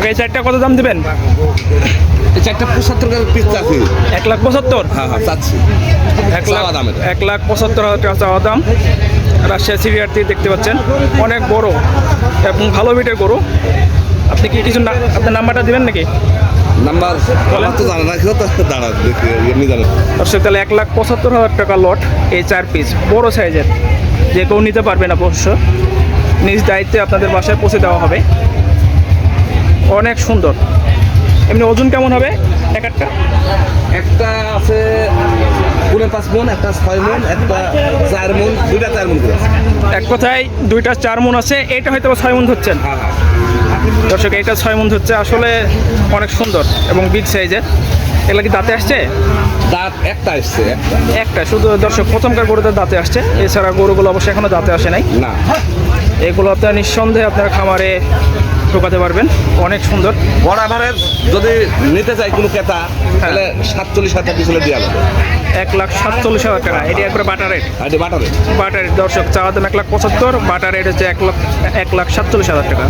এই চারটা কত দাম দিবেন? এই চারটা 75 পিস চাচ্ছি। 1,75,000? হ্যাঁ চাচ্ছি। 1,75,000 টাকা চাওয়া দাম। রাজশাহী সিরিয়ার থেকে দেখতে পাচ্ছেন, অনেক বড় এবং ভালো বিটের গরু। আপনি কি কিছু আপনার নাম্বারটা দিবেন নাকি? নাম্বার আমার তো জানা না, কেউ তো দাঁড়া এমনি জানে। দর্শক তাহলে 1,75,000 টাকা লট, এই 4 পিস বড় সাইজের, যে কেউ নিতে পারবেন অবশ্য। নিজ দায়িত্বে আপনাদের বাসায় পৌঁছে দেওয়া হবে। অনেক সুন্দর। এমনি ওজন কেমন হবে এক একটা? একটা আছে 5 মন, একটা 6 মন, একটা 4 মন, দুইটা 4 মন করে আছে। এক কথায় দুইটা 4 মণ আছে, এটা হয়তো 6 মণ ধরছেন। দর্শক এটা 6 মণ হচ্ছে, আসলে অনেক সুন্দর এবং বিগ সাইজের। এগুলা কি দাঁতে আসছে? দাঁত একটা আসছে, একটা শুধু। দর্শক প্রথমকার গরুতে দাঁতে আসছে, এছাড়া গরুগুলো অবশ্যই এখনো দাঁতে আসে নাই। না এগুলো আপনার নিঃসন্দেহে আপনার খামারে ঢোকাতে পারবেন। অনেক সুন্দর। বরাবরের যদি নিতে চাই কোনো ক্রেতা, তাহলে 47,000 পিছনে দেওয়া যাবে। 1,47,000 টাকা। এটি একবারে বাটার রেট। আর এটা বাটারে বাটার রেট দর্শক, চাওয়া দাম 1,75,000, বাটার রেট হচ্ছে 1,47,000 টাকা।